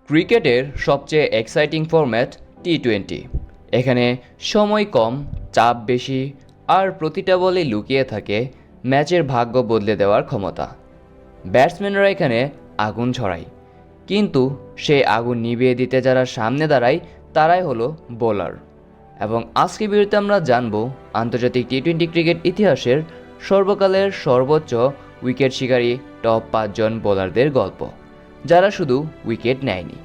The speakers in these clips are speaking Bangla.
ক্রিকেটের সবচেয়ে এক্সাইটিং ফরম্যাট টি-20। এখানে সময় কম, চাপ বেশি, আর প্রতিটা বলে লুকিয়ে থাকে ম্যাচের ভাগ্য বদলে দেওয়ার ক্ষমতা। ব্যাটসম্যানরা এখানে আগুন ছড়ায়, কিন্তু সেই আগুন নিভিয়ে দিতে যারা সামনে দাঁড়ায় তারাই হলো বোলার। এবং আজকের ভিডিওতে আমরা জানব আন্তর্জাতিক টি-20 ক্রিকেট ইতিহাসের সর্বকালের সর্বোচ্চ উইকেট শিকারী টপ 5 জন বোলারদের গল্প, যারা শুধু উইকেট নেয়নি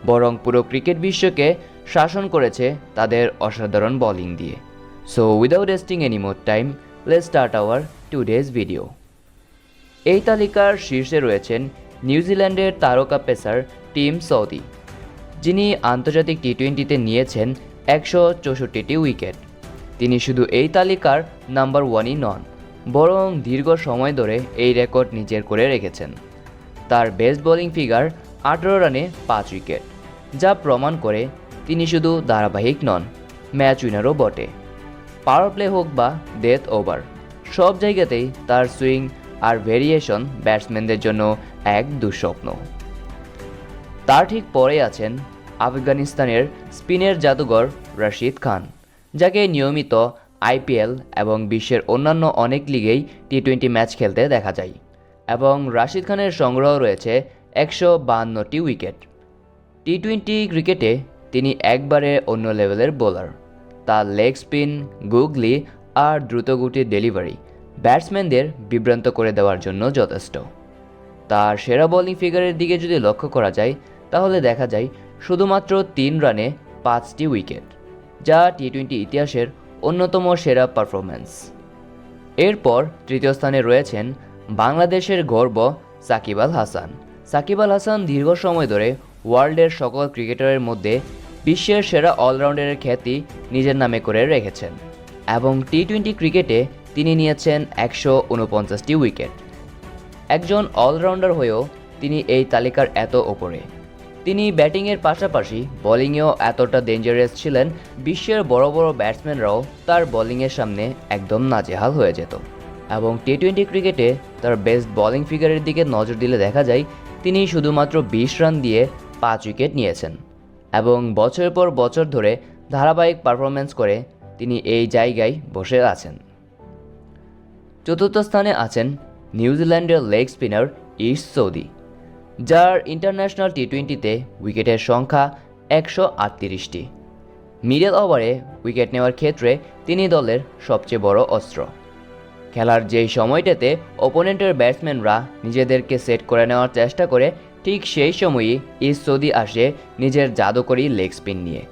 বরং পুরো ক্রিকেট বিশ্বকে শাসন করেছে তাদের অসাধারণ বোলিং দিয়ে। So without wasting any more time, let's start our today's video. এই তালিকার শীর্ষে রয়েছেন নিউজিল্যান্ডের তারকা পেসার টিম সৌদি, যিনি আন্তর্জাতিক টি-20তে নিয়েছেন 164টি উইকেট। তিনি শুধু এই তালিকার নাম্বার 1ই নন, বরং দীর্ঘ সময় ধরে এই রেকর্ড নিজের করে রেখেছেন। তার বেস্ট বোলিং ফিগার 18 রানে 5 উইকেট, যা প্রমাণ করে তিনি শুধু ধারাবাহিক নন, ম্যাচ উইনারও বটে। পাওয়ার প্লে হোক বা ডেথ ওভার, সব জায়গাতেই তার সুইং আর ভেরিয়েশন ব্যাটসম্যানদের জন্য এক দুঃস্বপ্ন। তার ঠিক পরে আছেন আফগানিস্তানের স্পিনের জাদুঘর রশিদ খান, যাকে নিয়মিত আইপিএল এবং বিশ্বের অন্যান্য অনেক লিগেই টি-20 ম্যাচ খেলতে দেখা যায়। এবং রশিদ খানের সংগ্রহ রয়েছে 152টি উইকেট। টি-20 ক্রিকেটে তিনি একবারে অন্য লেভেলের বোলার। তার লেগ স্পিন, গুগলি আর দ্রুতগতির ডেলিভারি ব্যাটসম্যানদের বিভ্রান্ত করে দেওয়ার জন্য যথেষ্ট। তার সেরা বোলিং ফিগারের দিকে যদি লক্ষ্য করা যায়, তাহলে দেখা যায় শুধুমাত্র 3 রানে 5টি উইকেট, যা টি-20 ইতিহাসের অন্যতম সেরা পারফরম্যান্স। এরপর তৃতীয় স্থানে রয়েছেন বাংলাদেশের গর্ব সাকিব আল হাসান। সাকিব আল হাসান দীর্ঘ সময় ধরে ওয়ার্ল্ডের সকল ক্রিকেটারের মধ্যে বিশ্বের সেরা অলরাউন্ডারের খ্যাতি নিজের নামে করে রেখেছেন এবং টি-20 ক্রিকেটে তিনি নিয়েছেন 149টি উইকেট। একজন অলরাউন্ডার হয়েও তিনি এই তালিকার এত ওপরে। তিনি ব্যাটিংয়ের পাশাপাশি বোলিংয়েও এতটা ডেঞ্জারাস ছিলেন, বিশ্বের বড় বড় ব্যাটসম্যানরাও তার বোলিংয়ের সামনে একদম নাজেহাল হয়ে যেত। এবং টি-20 ক্রিকেটে তার বেস্ট বোলিং ফিগারের দিকে নজর দিলে দেখা যায় তিনি শুধুমাত্র 20 রান দিয়ে 5 উইকেট নিয়েছেন এবং বছরের পর বছর ধরে ধারাবাহিক পারফরম্যান্স করে তিনি এই জায়গায় বসে আছেন। চতুর্থ স্থানে আছেন নিউজিল্যান্ডের লেগ স্পিনার ইশ সৌদি, যার ইন্টারন্যাশনাল টি-20তে উইকেটের সংখ্যা 138টি। মিডল ওভারে উইকেট নেওয়ার ক্ষেত্রে তিনি দলের সবচেয়ে বড় অস্ত্র। খেলার যেই সময়টাতে ওপোনেন্টের ব্যাটসম্যানরা নিজেদেরকে সেট করে নেওয়ার চেষ্টা করে, ঠিক সেই সময়ই ইশ সৌদি আসে নিজের জাদুকরী লেগ স্পিন নিয়ে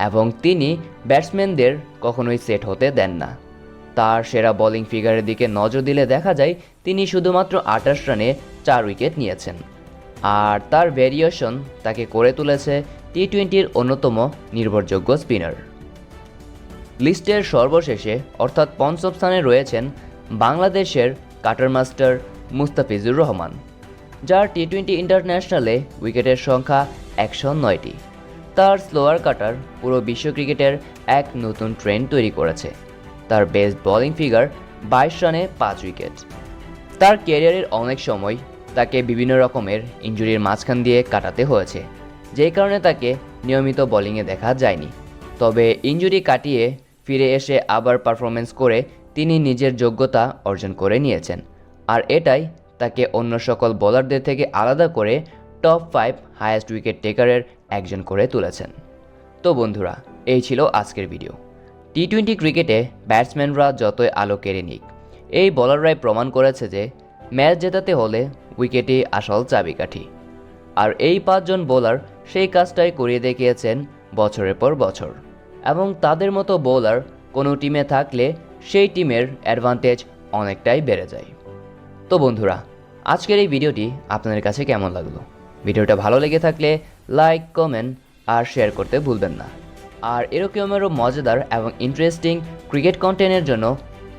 এবং তিনি ব্যাটসম্যানদের কখনোই সেট হতে দেন না। তার সেরা বোলিং ফিগারের দিকে নজর দিলে দেখা যায় তিনি শুধুমাত্র 28 রানে 4 উইকেট নিয়েছেন, আর তার ভেরিয়েশন তাকে করে তুলেছে টি-20-র অন্যতম নির্ভরযোগ্য স্পিনার। লিস্টের সর্বশেষে অর্থাৎ পঞ্চম স্থানে রয়েছেন বাংলাদেশের কাটার মাস্টার মুস্তাফিজুর রহমান, যার টি-20 ইন্টারন্যাশনালে উইকেটের সংখ্যা 109টি। তার স্লোয়ার কাটার পুরো বিশ্ব ক্রিকেটের এক নতুন ট্রেন্ড তৈরি করেছে। তার বেস্ট বোলিং ফিগার 22 রানে 5 উইকেট। তার ক্যারিয়ারের অনেক সময় তাকে বিভিন্ন রকমের ইনজুরির মাঝখান দিয়ে কাটাতে হয়েছে, যেই কারণে তাকে নিয়মিত বোলিংয়ে দেখা যায়নি। তবে ইনজুরি কাটিয়ে ফিরে এসে আবার পারফরমেন্স করে তিনি নিজের যোগ্যতা অর্জন করে নিয়েছেন, আর এটাই তাকে অন্য সকল বোলারদের থেকে আলাদা করে টপ 5 হাইয়েস্ট উইকেট টেকারের একজন করে তুলেছেন। তো বন্ধুরা, এই ছিল আজকের ভিডিও। টি-20 ক্রিকেটে ব্যাটসম্যানরা যতই আলো কেড়ে নিক, এই বোলাররাই প্রমাণ করেছে যে ম্যাচ জেতাতে হলে উইকেটই আসল চাবিকাঠি। আর এই 5 জন বোলার সেই কাজটাই করিয়ে দেখিয়েছেন বছরের পর বছর, এবং তাদের মতো বোলার কোনো টিমে থাকলে সেই টিমের অ্যাডভান্টেজ অনেকটাই বেড়ে যায়। তো বন্ধুরা, আজকের এই ভিডিওটি আপনাদের কাছে কেমন লাগলো? ভিডিওটা ভালো লেগে থাকলে লাইক, কমেন্ট আর শেয়ার করতে ভুলবেন না। আর এরকমেরও মজাদার এবং ইন্টারেস্টিং ক্রিকেট কন্টেন্টের জন্য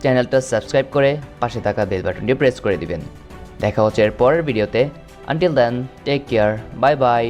চ্যানেলটা সাবস্ক্রাইব করে পাশে থাকা বেল বাটনটি প্রেস করে দিবেন। দেখা হচ্ছে এর পরের ভিডিওতে। Until then, take care, bye by.